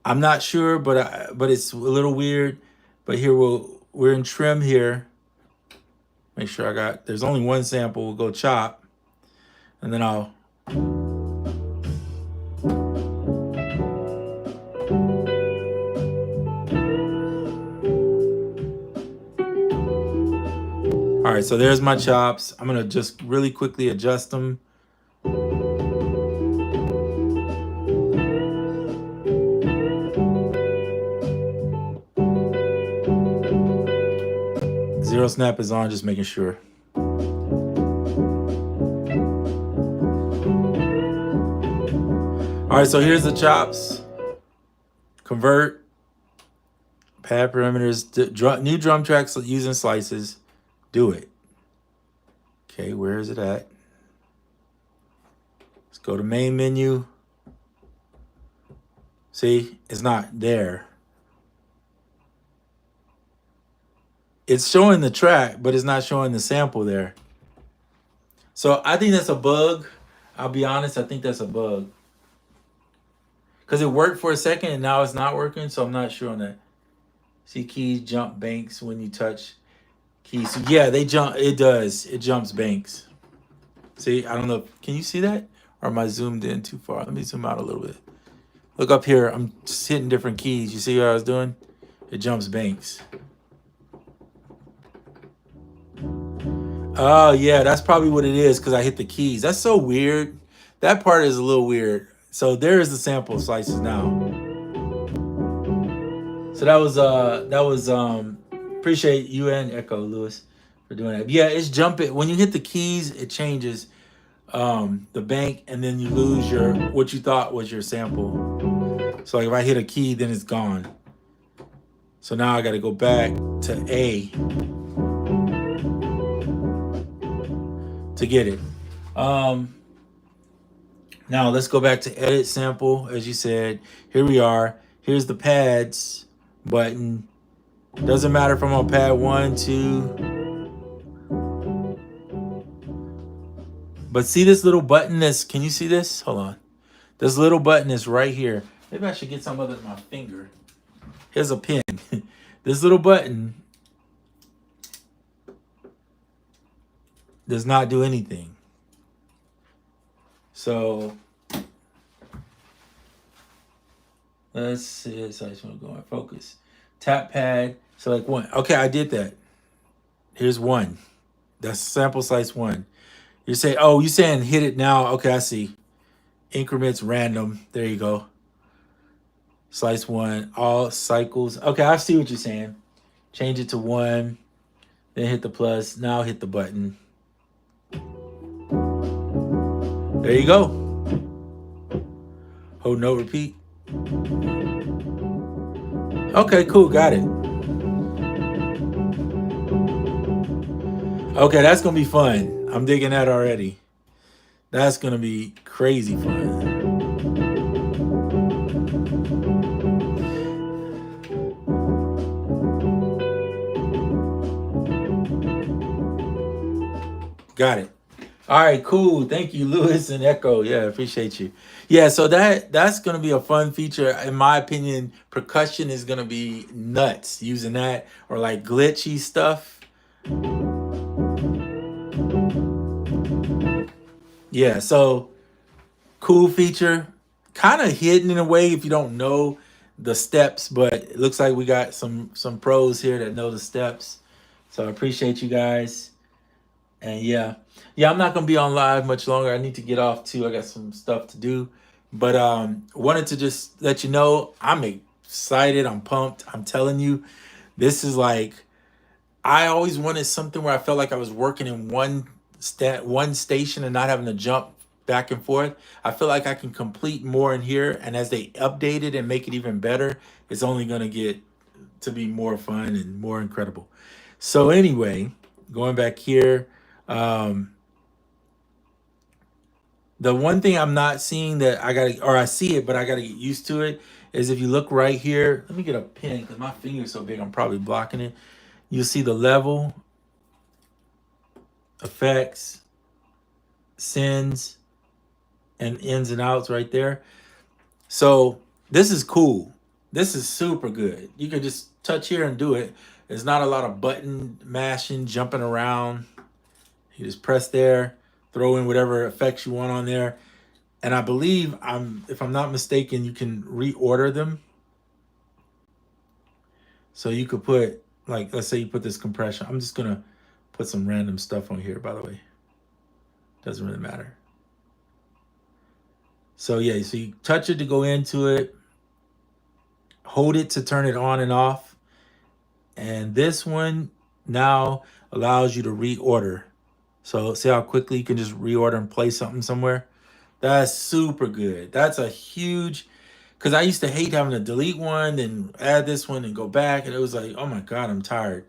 I'm not sure, but it's a little weird. But here we're in trim here. Make sure there's only one sample. We'll go chop, and then I'll. All right, so there's my chops. I'm gonna just really quickly adjust them. Zero snap is on, just making sure. All right, so here's the chops. Convert, pad parameters, new drum tracks using slices. Do it. Okay, where is it at? Let's go to main menu. See, it's not there. It's showing the track, but it's not showing the sample there. So I think that's a bug. I'll be honest, I think that's a bug. Because it worked for a second and now it's not working, so I'm not sure on that. See, keys jump banks when you touch keys. So yeah, they jump. It does. It jumps banks. See, I don't know. Can you see that? Or am I zoomed in too far? Let me zoom out a little bit. Look up here. I'm just hitting different keys. You see what I was doing? It jumps banks. Oh, yeah, that's probably what it is because I hit the keys. That's so weird. That part is a little weird. So there is the sample slices now. So that was appreciate you and Echo Lewis for doing that. Yeah, it's jumping. When you hit the keys, it changes the bank, and then you lose what you thought was your sample. So like if I hit a key, then it's gone. So now I got to go back to A to get it. Now let's go back to edit sample. As you said, here we are. Here's the pads button. Doesn't matter if I'm on pad 1, 2. But see this little button can you see this? Hold on. This little button is right here. Maybe I should get some other than my finger. Here's a pin. This little button does not do anything. So Let's see. So I just want to go on focus. Tap pad. Select one. Okay, I did that. Here's one. That's sample slice one. You say, oh, you saying hit it now? Okay, I see. Increments random. There you go. Slice one. All cycles. Okay, I see what you're saying. Change it to one. Then hit the plus. Now hit the button. There you go. Hold no repeat. Okay, cool. Got it. Okay, that's going to be fun. I'm digging that already. That's going to be crazy fun. Got it. All right, cool. Thank you, Lewis and Echo. Yeah, appreciate you. Yeah, so that's gonna be a fun feature. In my opinion, percussion is gonna be nuts using that or like glitchy stuff. Yeah, so cool feature. Kind of hidden in a way if you don't know the steps, but it looks like we got some pros here that know the steps. So I appreciate you guys. And yeah, I'm not gonna be on live much longer. I need to get off too. I got some stuff to do, but wanted to just let you know I'm excited. I'm pumped. I'm telling you, this is like I always wanted something where I felt like I was working in one station and not having to jump back and forth. I feel like I can complete more in here, and as they update it and make it even better, it's only gonna get to be more fun and more incredible. So anyway, going back here. Um, the one thing I'm not seeing that I gotta, or I see it, but I gotta get used to it, is if you look right here. Let me get a pen because my finger's so big, I'm probably blocking it. You'll see the level, effects, sends, and ins and outs right there. So this is cool. This is super good. You can just touch here and do it. There's not a lot of button mashing, jumping around. You just press there, throw in whatever effects you want on there. And I believe if I'm not mistaken, you can reorder them. So you could put, like, let's say you put this compression. I'm just gonna put some random stuff on here, by the way. Doesn't really matter. So yeah, so you touch it to go into it, hold it to turn it on and off. And this one now allows you to reorder. So see how quickly you can just reorder and play something somewhere? That's super good. That's a huge, because I used to hate having to delete one, then add this one and go back. And it was like, oh my God, I'm tired.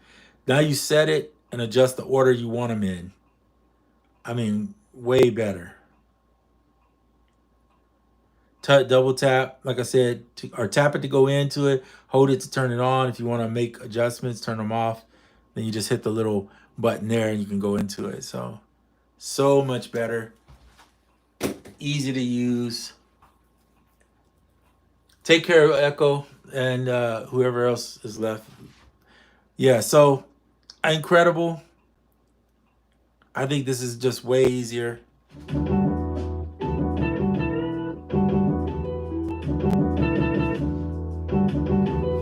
Now you set it and adjust the order you want them in. I mean, way better. Double tap, like I said, or tap it to go into it, hold it to turn it on. If you want to make adjustments, turn them off. Then you just hit the little button there and you can go into it. So much better. Easy to use. Take care of Echo and whoever else is left. Yeah, so incredible. I think this is just way easier.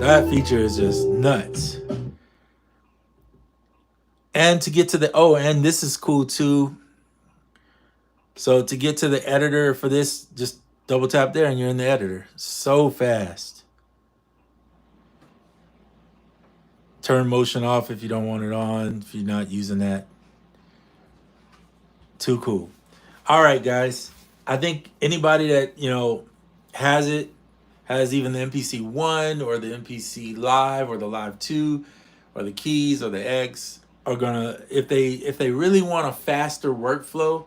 That feature is just nuts. And to get to the, oh, and this is cool too. So to get to the editor for this, just double tap there and you're in the editor. So fast. Turn motion off if you don't want it on, if you're not using that. Too cool. All right, guys. I think anybody that, has it, has even the MPC 1 or the MPC Live or the Live 2 or the Keys or the X are gonna, if they really want a faster workflow,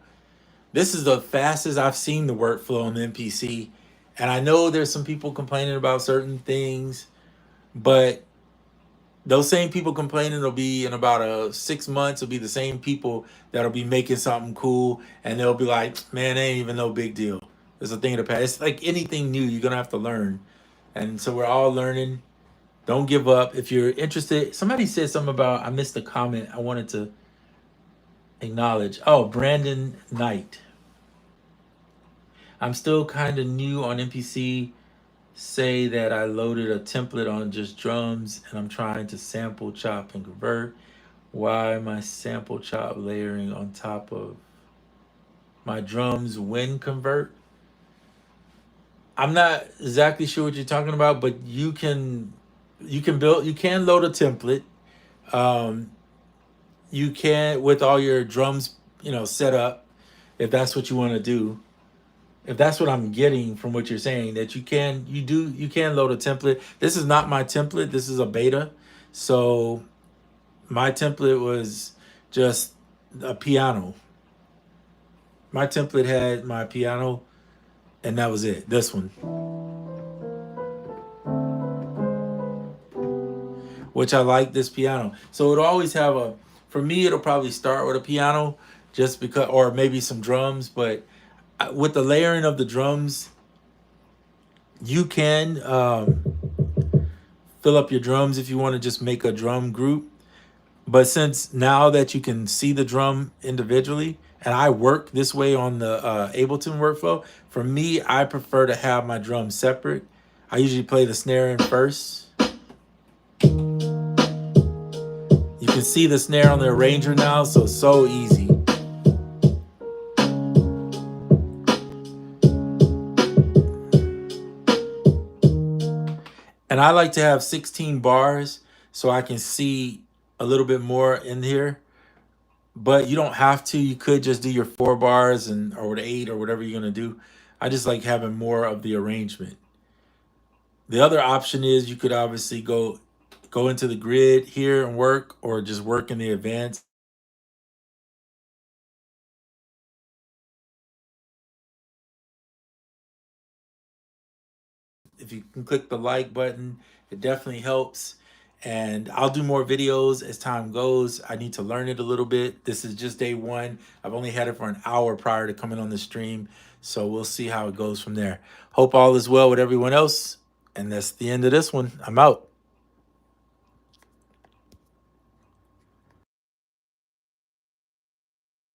this is the fastest I've seen the workflow on the MPC. And I know there's some people complaining about certain things, but those same people complaining will be in about 6 months, will be the same people that'll be making something cool, and they'll be like, man, ain't even no big deal. It's a thing of the past. It's like anything new, you're gonna have to learn. And so we're all learning. Don't give up. If you're interested, somebody said something about, I missed a comment I wanted to acknowledge. Oh, Brandon Knight. I'm still kind of new on MPC. say that I loaded a template on just drums and I'm trying to sample, chop, and convert. Why am I sample, chop, layering on top of my drums when convert? I'm not exactly sure what you're talking about, but you can load a template. Um, you can with all your drums, set up if that's what you want to do. If that's what I'm getting from what you're saying, that you can load a template. This is not my template. This is a beta. So my template was just a piano. My template had my piano and that was it. This one, which I like this piano. So it'll always have for me, it'll probably start with a piano just because, or maybe some drums. But with the layering of the drums, you can fill up your drums if you want to just make a drum group. But since now that you can see the drum individually, and I work this way on the Ableton workflow, for me, I prefer to have my drums separate. I usually play the snare in first. You can see the snare on the arranger now, so easy. And I like to have 16 bars so I can see a little bit more in here. But you don't have to. You could just do your 4 bars or the 8 or whatever you're gonna do. I just like having more of the arrangement. The other option is you could obviously go into the grid here and work, or just work in the advanced. If you can click the like button, it definitely helps. And I'll do more videos as time goes. I need to learn it a little bit. This is just day one. I've only had it for an hour prior to coming on the stream. So we'll see how it goes from there. Hope all is well with everyone else. And that's the end of this one. I'm out.